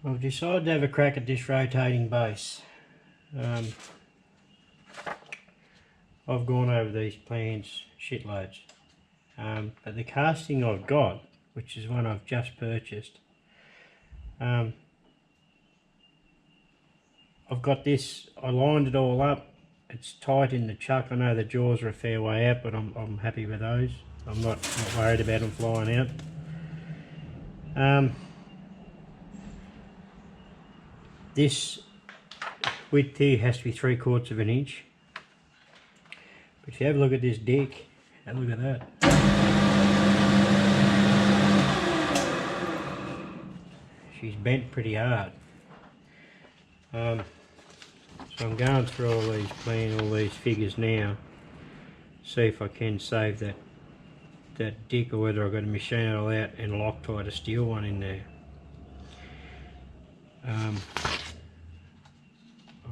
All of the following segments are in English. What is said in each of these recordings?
I've decided to have a crack at this rotating base. I've gone over these plans shitloads, but the casting I've got, which is one I've just purchased, I've got this, I lined it all up, it's tight in the chuck. I know the jaws are a fair way out, but I'm happy with those. I'm not worried about them flying out. This width here has to be 3/4 of an inch. But if you have a look at this deck, have a look at that. She's bent pretty hard. So I'm going through all these figures now, see if I can save that deck, or whether I've got to machine it all out and Loctite a steel one in there.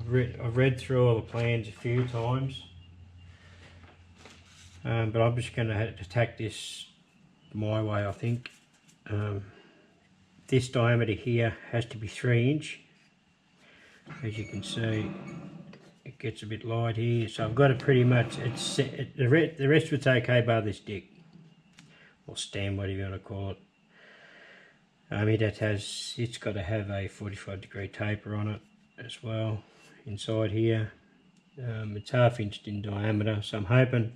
I've read through all the plans a few times, but I'm just going to attack this my way, I think. This diameter here has to be 3 inch. As you can see, it gets a bit light here, so I've got it pretty much, it's set, the rest of it's okay bar this deck, or stem, whatever you want to call it. It's got to have a 45-degree taper on it as well. Inside here, it's 1/2 inch in diameter, so I'm hoping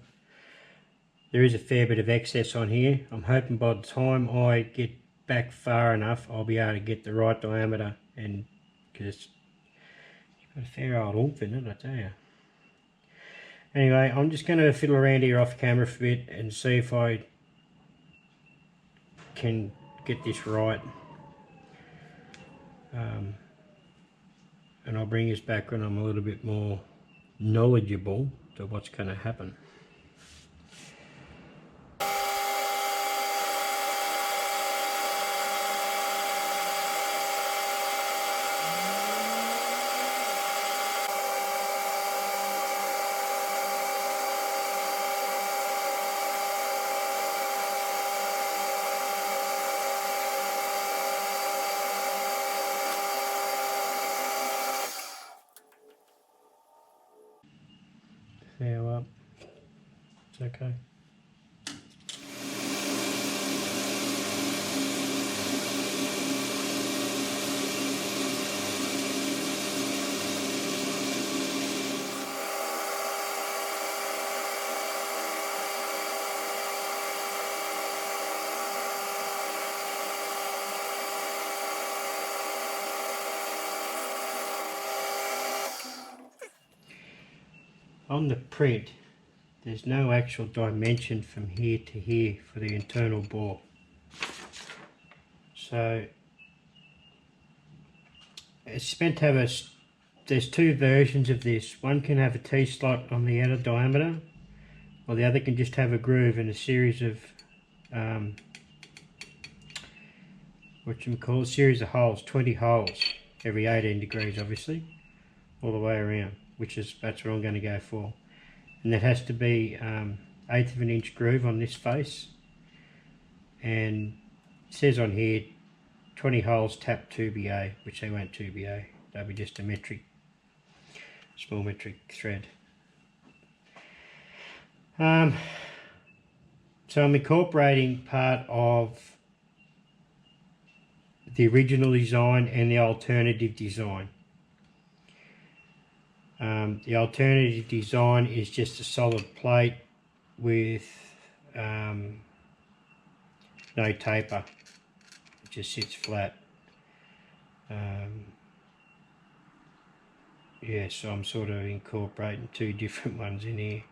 there is a fair bit of excess on here. I'm hoping by the time I get back far enough, I'll be able to get the right diameter, and because it's got a fair old oomph in it, I tell you. Anyway, I'm just going to fiddle around here off camera for a bit and see if I can get this right. And I'll bring this back when I'm a little bit more knowledgeable to what's going to happen. Fair up, it's okay. On the print, there's no actual dimension from here to here for the internal bore. So it's meant to have there's two versions of this. One can have a T-slot on the outer diameter, or the other can just have a groove and a series of series of holes, 20 holes, every 18 degrees obviously, all the way around. That's what I'm going to go for, and that has to be 1/8 of an inch groove on this face, and it says on here 20 holes tap 2BA, which they won't 2BA, they'll be just a small metric thread. So I'm incorporating part of the original design and the alternative design. The alternative design is just a solid plate with no taper. It just sits flat. Yeah, so I'm sort of incorporating two different ones in here,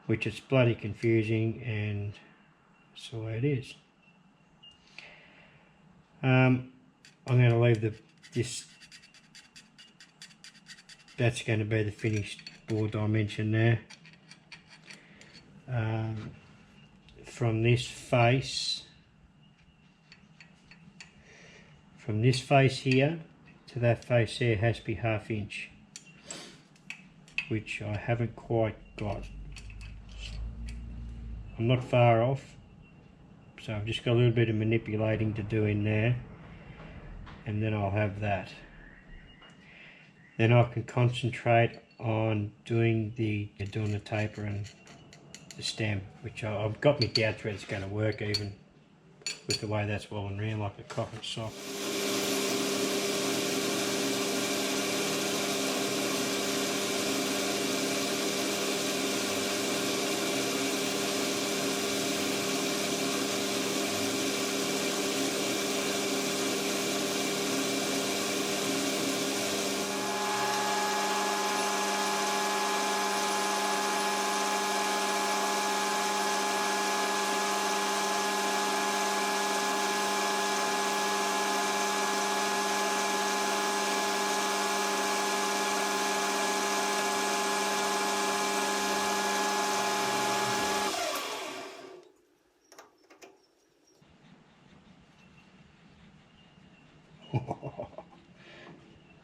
which is bloody confusing, and that's the way it is. I'm going to leave that's going to be the finished bore dimension there. From this face here to that face there has to be 1/2 inch, which I haven't quite got. I'm not far off, so I've just got a little bit of manipulating to do in there, and then I'll have that. Then I can concentrate on doing the taper and the stem, which I've got my doubts whether it's going to work even with the way that's woven around like a cotton sock.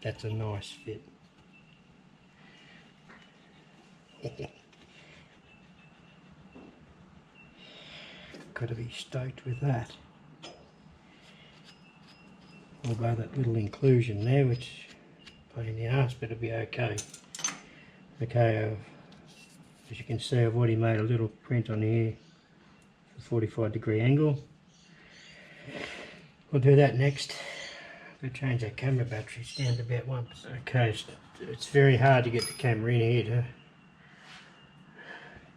That's a nice fit. Got to be stoked with that. Although that little inclusion there, which pain in the arse, but it'll be okay. Okay, as you can see, I've already made a little print on here, for 45-degree angle. We'll do that next. We'll change that camera battery, it's down to about 1%. Okay, it's very hard to get the camera in here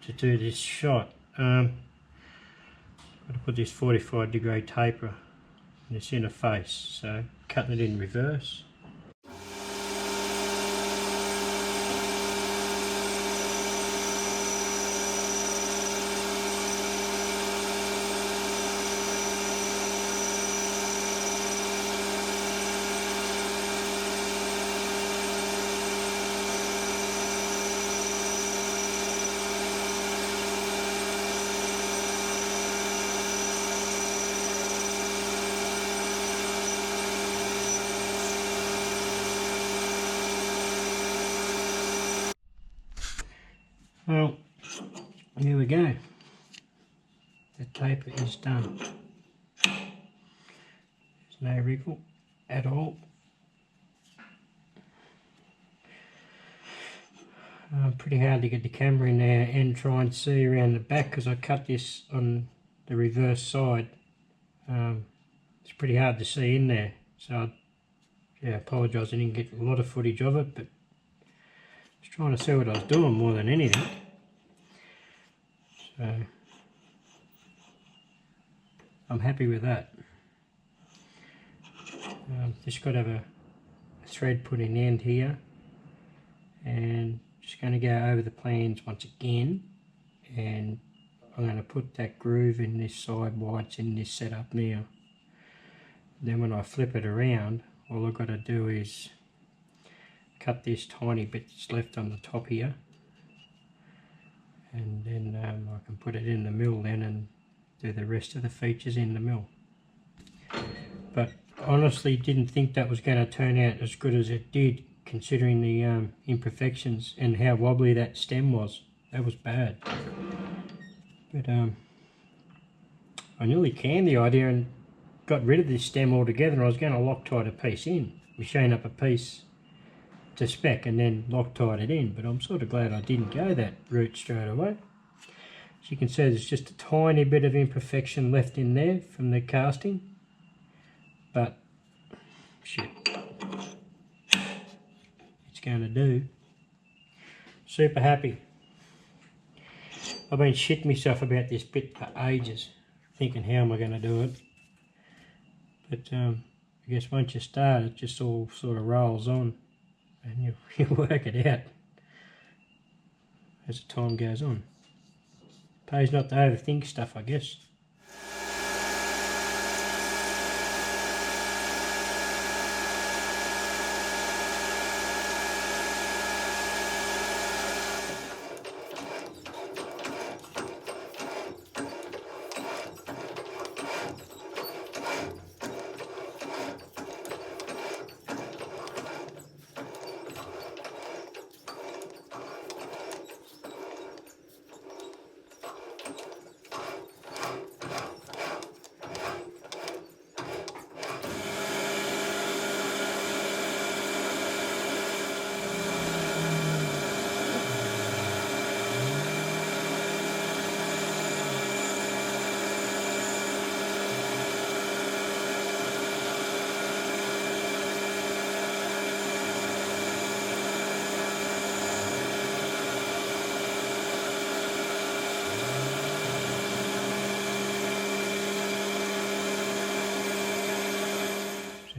to do this shot. Got to put this 45-degree taper in this inner face, so cutting it in reverse. Well, here we go. The taper is done. There's no wrinkle at all. Pretty hard to get the camera in there and try and see around the back because I cut this on the reverse side. It's pretty hard to see in there, so I apologise I didn't get a lot of footage of it, but I was trying to see what I was doing more than anything. So I'm happy with that. Just got to have a thread put in the end here, and just going to go over the plans once again, and I'm going to put that groove in this side while it's in this setup now. Then when I flip it around, all I've got to do is cut this tiny bit that's left on the top here, and then I can put it in the mill then and do the rest of the features in the mill. But honestly didn't think that was going to turn out as good as it did, considering the imperfections and how wobbly that stem was. That was bad. But I nearly canned the idea and got rid of this stem altogether, and I was going to Loctite a piece in, machine up a piece to spec and then Loctite it in, but I'm sort of glad I didn't go that route straight away. As you can see, there's just a tiny bit of imperfection left in there from the casting, but shit, it's going to do. Super happy. I've been shitting myself about this bit for ages, thinking how am I going to do it, but I guess once you start it just all sort of rolls on and you work it out as the time goes on. Pays not to overthink stuff, I guess.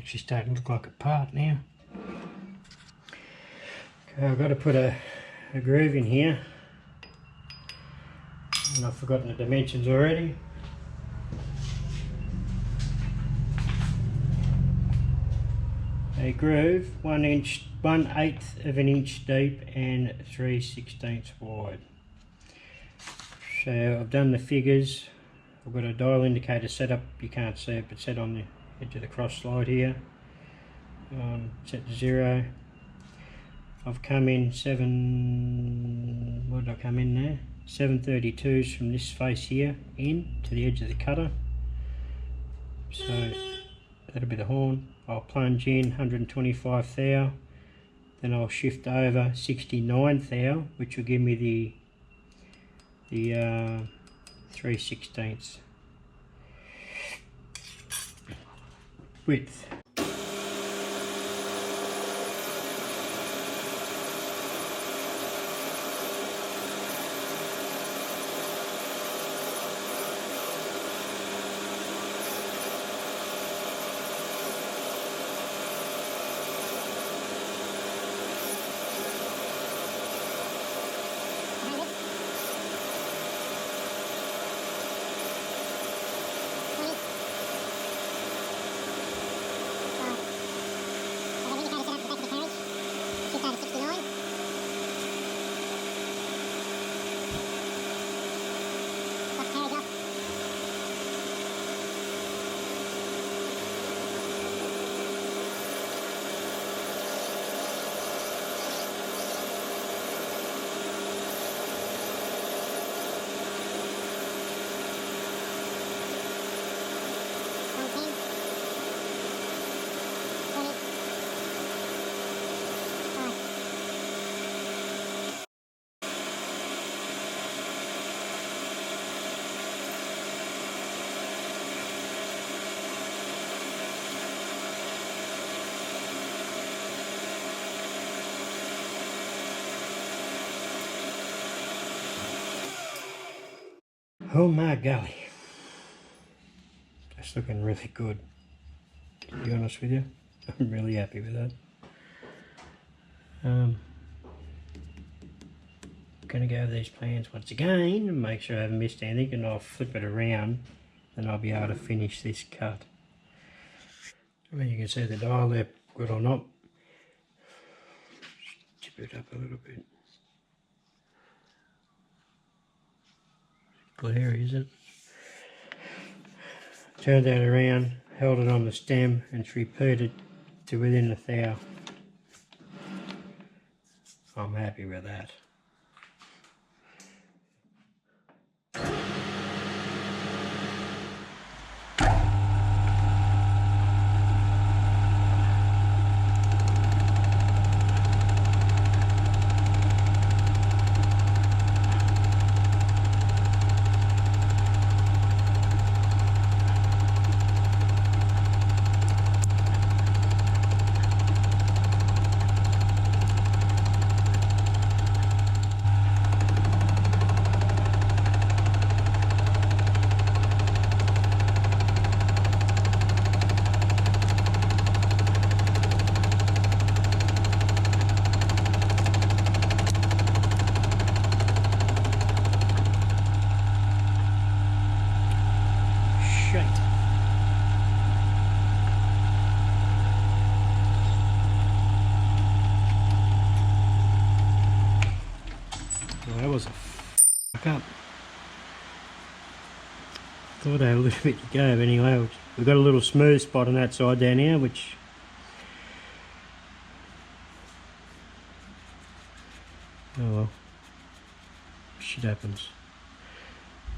actually starting to look like a part now. Okay, I've got to put a groove in here, and I've forgotten the dimensions already. A groove 1/8 of an inch deep and 3/16 wide. So I've done the figures. I've got a dial indicator set up, you can't see it, but set on the edge of the cross slide here. Set to 0. I've come in what did I come in there? 732s from this face here in to the edge of the cutter. So that'll be the horn. I'll plunge in 125 thou, then I'll shift over 69 thou, which will give me the 3/16 width. Oh my golly, that's looking really good, to be honest with you. I'm really happy with that. Going to go over these plans once again and make sure I haven't missed anything, and I'll flip it around and I'll be able to finish this cut. I mean, you can see the dial there, good or not. Tip it up a little bit. Glary, is it? Turned that around, held it on the stem, and it's repeated to within 1 thou. I'm happy with that. Well, that was a fuck up. Thought I had a little bit to go, but anyway, we've got a little smooth spot on that side down here, which oh well, shit happens.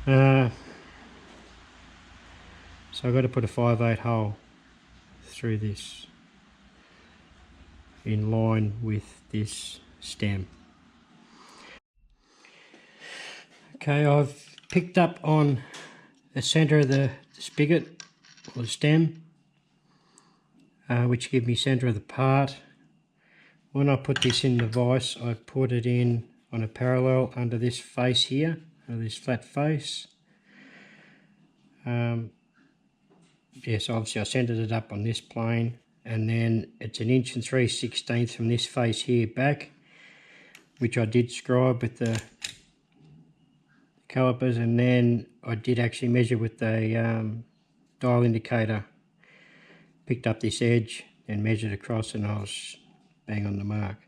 So I've got to put a 5/8 hole through this in line with this stem. Okay, I've picked up on the centre of the spigot or the stem, which gives me centre of the part. When I put this in the vise, I put it in on a parallel under this face here, under this flat face. Yes, obviously I centered it up on this plane, and then it's 1 3/16 inches from this face here back, which I did scribe with the calipers, and then I did actually measure with the dial indicator. Picked up this edge and measured across, and I was bang on the mark.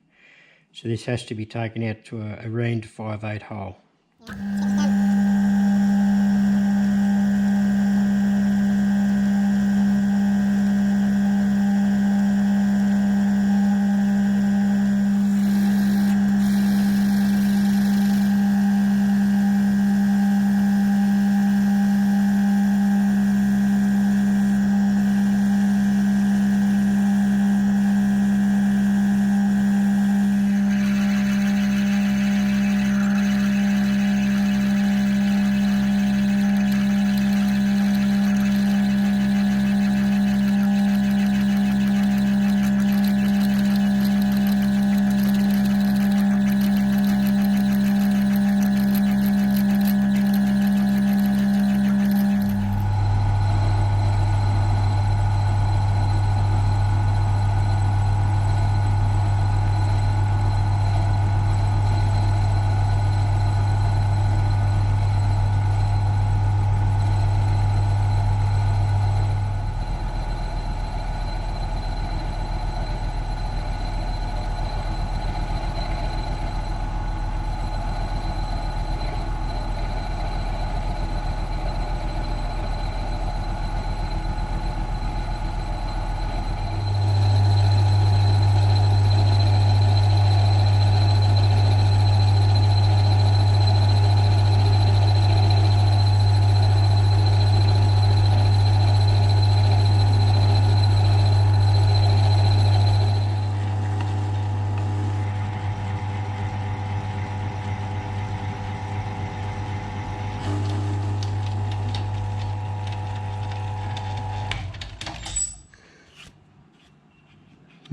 So this has to be taken out to a reamed 5/8 hole.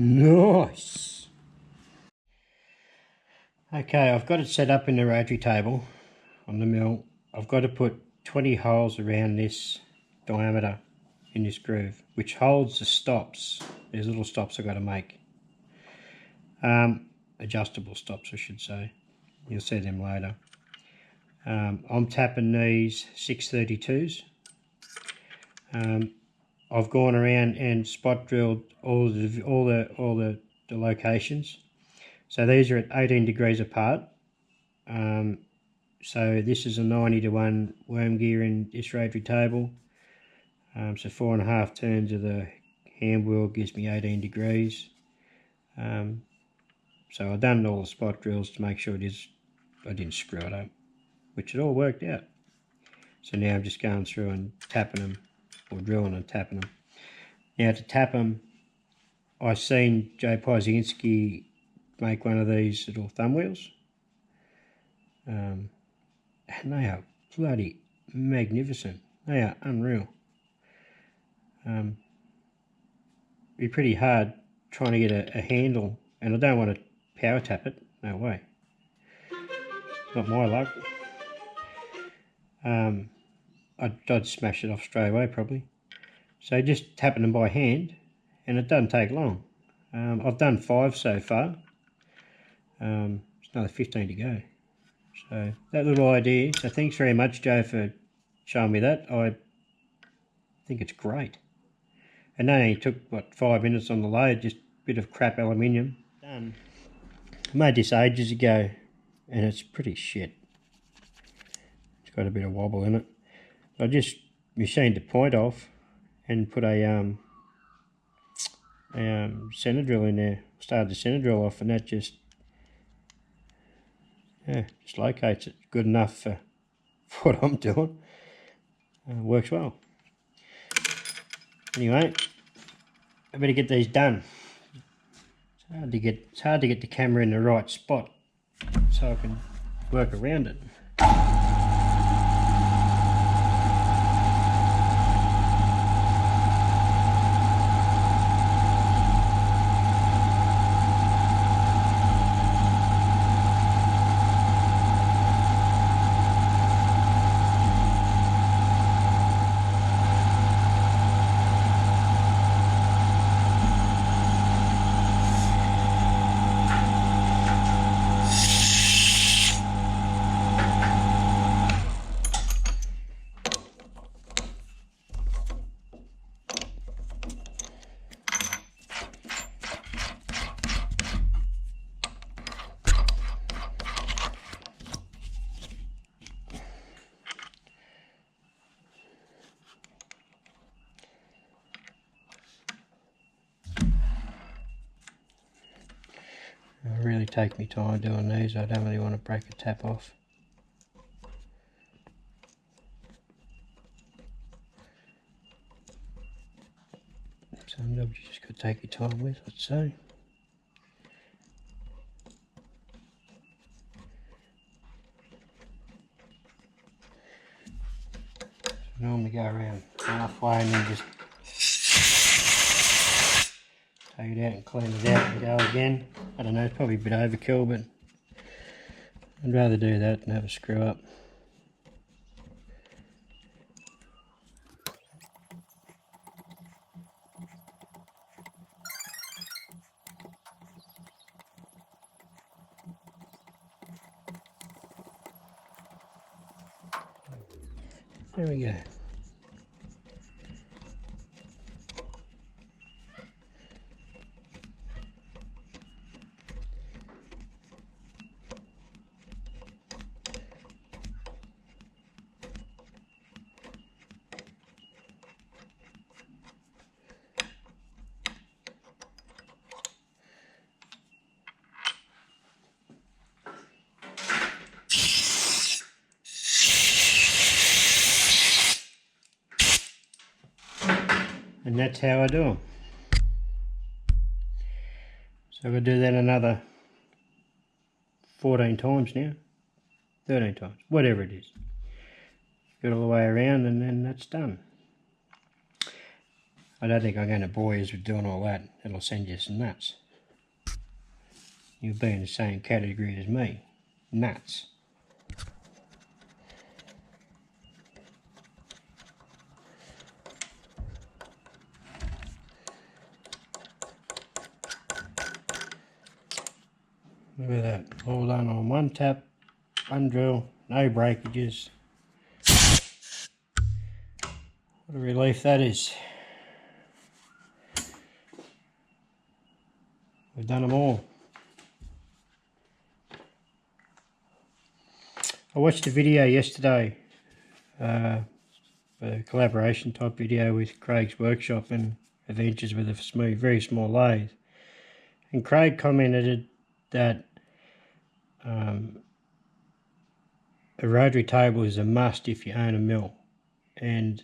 Nice. Okay, I've got it set up in the rotary table on the mill. I've got to put 20 holes around this diameter in this groove, which holds the stops. There's little stops I've got to make. Adjustable stops, I should say. You'll see them later. I'm tapping these 632s. I've gone around and spot drilled all the locations. So these are at 18 degrees apart. So this is a 90-to-1 worm gear in this rotary table. So 4.5 turns of the hand wheel gives me 18 degrees. So I've done all the spot drills to make sure I didn't screw it up, which it all worked out. So now I'm just going through and tapping them, or drilling and tapping them. Now to tap them, I've seen Joe Piezinski make one of these little thumb wheels. And they are bloody magnificent. They are unreal. Be pretty hard trying to get a handle, and I don't want to power tap it, no way. Not my luck. I'd smash it off straight away probably. So just tapping them by hand, and it doesn't take long. I've done 5 so far. There's another 15 to go. So that little idea, so thanks very much Joe for showing me that. I think it's great. And that only took, what, 5 minutes on the load, just a bit of crap aluminium. Done. I made this ages ago, and it's pretty shit. It's got a bit of wobble in it. I just machined the point off and put a center drill in there. Started the center drill off, and that just locates it good enough for what I'm doing. Works well. Anyway, I better get these done. It's hard to get the camera in the right spot so I can work around it. I really take my time doing these. I don't really want to break a tap off. Sometimes you just got to take your time with, I'd say. So normally go around halfway and then just take it out and clean it out and go again. I don't know, it's probably a bit overkill, but I'd rather do that than have a screw up. There we go. And that's how I do them. So I'll do that another 14 times now, 13 times, whatever it is. Go all the way around and then that's done. I don't think I'm going to bore you with doing all that. It'll send you some nuts. You'll be in the same category as me, nuts. Look at that, all done on one tap, one drill, no breakages. What a relief that is. We've done them all. I watched a video yesterday, a collaboration type video with Craig's Workshop and Adventures with a very small lathe. And Craig commented that a rotary table is a must if you own a mill, and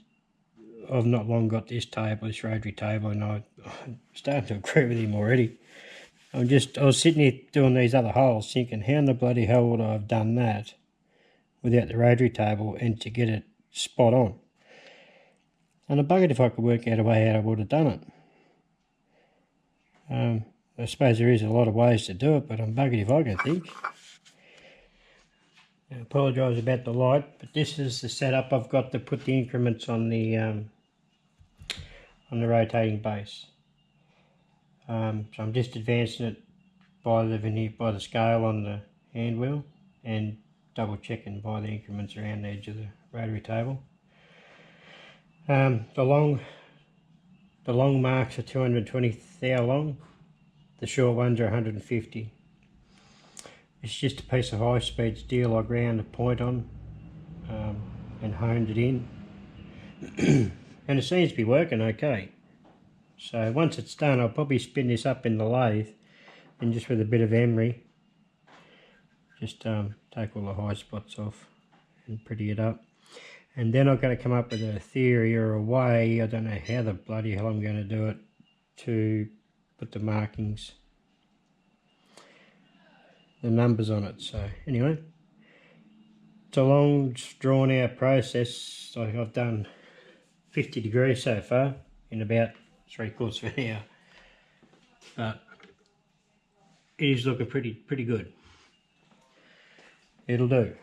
I've not long got this rotary table, and I'm starting to agree with him already. I was sitting here doing these other holes thinking, how in the bloody hell would I have done that without the rotary table and to get it spot on? And I'm buggered if I could work out a way how I would have done it. I suppose there is a lot of ways to do it, but I'm buggered if I can think. I apologise about the light, but this is the setup I've got to put the increments on the rotating base. So I'm just advancing it by the scale on the hand wheel and double checking by the increments around the edge of the rotary table. The long marks are 220 thou long. The short ones are 150. It's just a piece of high-speed steel I ground a point on and honed it in. And it seems to be working okay. So once it's done, I'll probably spin this up in the lathe and just with a bit of emery, just take all the high spots off and pretty it up. And then I'm going to come up with a theory or a way, I don't know how the bloody hell I'm going to do it, to put the markings, the numbers on it. So anyway, it's a long drawn out process. I've done 50 degrees so far in about 3/4 of an hour, but it is looking pretty good. It'll do.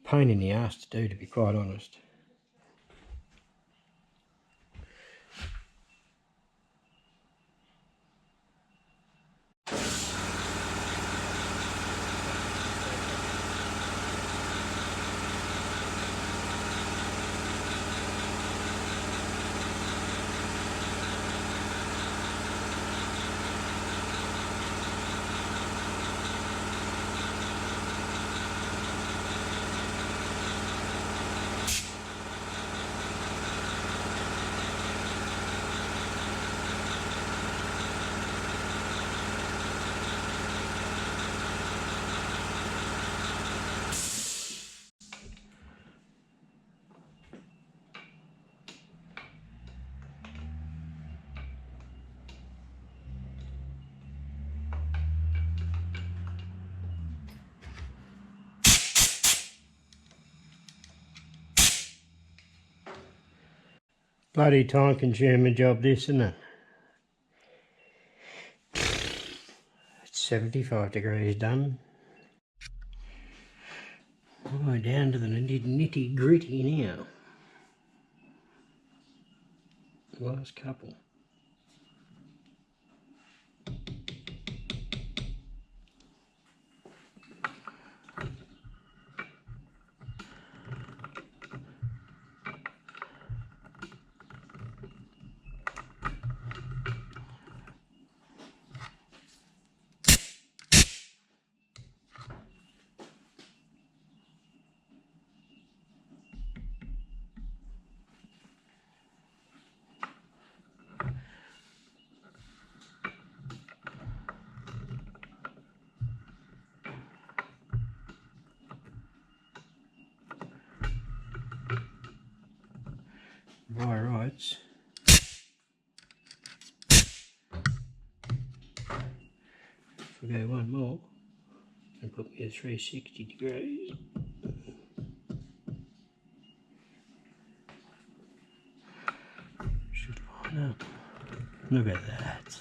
Pain in the ass to do, to be quite honest. Bloody time consuming job this, isn't it? It's 75 degrees done. We're down to the nitty gritty now. Last couple. Right. If we go one more and put me at 360 degrees. Should line up. Look at that.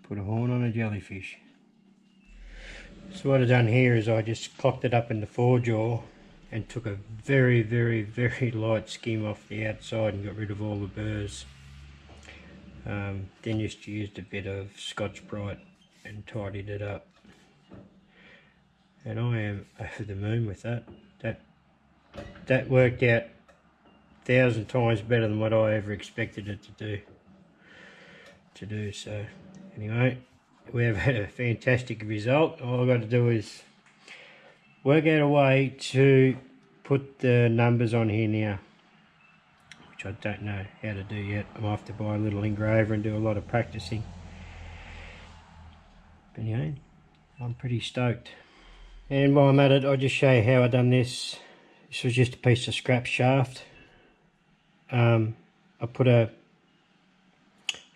Put a horn on a jellyfish. So what I've done here is I just clocked it up in the forejaw and took a very light skim off the outside and got rid of all the burrs. Then just used a bit of Scotch-Brite and tidied it up. And I am over the moon with that. That worked out 1,000 times better than what I ever expected it to do. So anyway, we have had a fantastic result. All I've got to do is work out a way to put the numbers on here now, which I don't know how to do yet. I might have to buy a little engraver and do a lot of practicing. But anyway, I'm pretty stoked. And while I'm at it, I'll just show you how I done this. This was just a piece of scrap shaft. I put a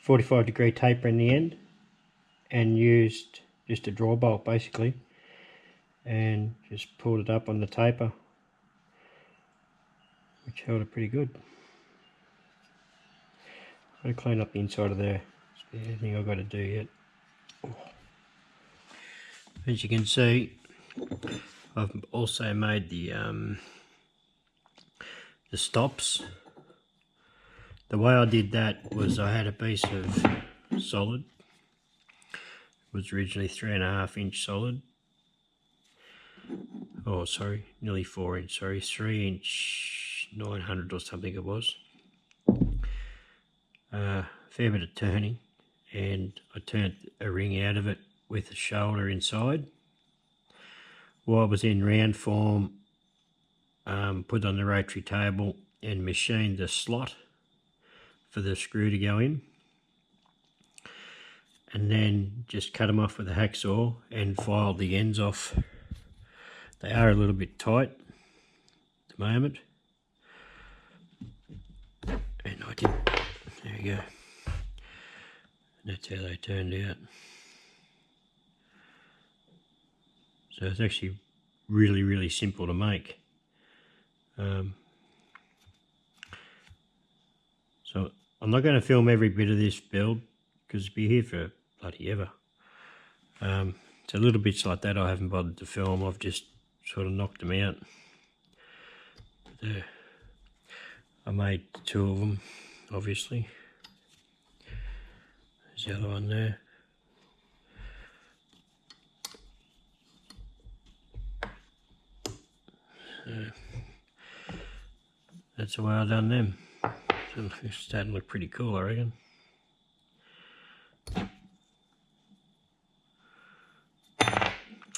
45-degree taper in the end and used just a draw bolt basically, and just pulled it up on the taper, which held it pretty good. I'm going to clean up the inside of there. There's anything I've got to do yet. As you can see, I've also made the stops. The way I did that was I had a piece of solid. It was originally 3.5 inch solid. Oh, sorry, nearly 4 inch. Sorry, 3 inch 900 or something it was. Fair bit of turning, and I turned a ring out of it with a shoulder inside. While it was in round form, put it on the rotary table and machined the slot for the screw to go in, and then just cut them off with a hacksaw and filed the ends off. They are a little bit tight at the moment, and I did, there you go, that's how they turned out. So it's actually really simple to make. So I'm not going to film every bit of this build because it'll be here for bloody ever. So little bits like that I haven't bothered to film. I've just sort of knocked them out. There, I made 2 of them, obviously. There's the other one there. So that's the way I've done them. So it's starting to look pretty cool, I reckon.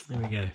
There we go.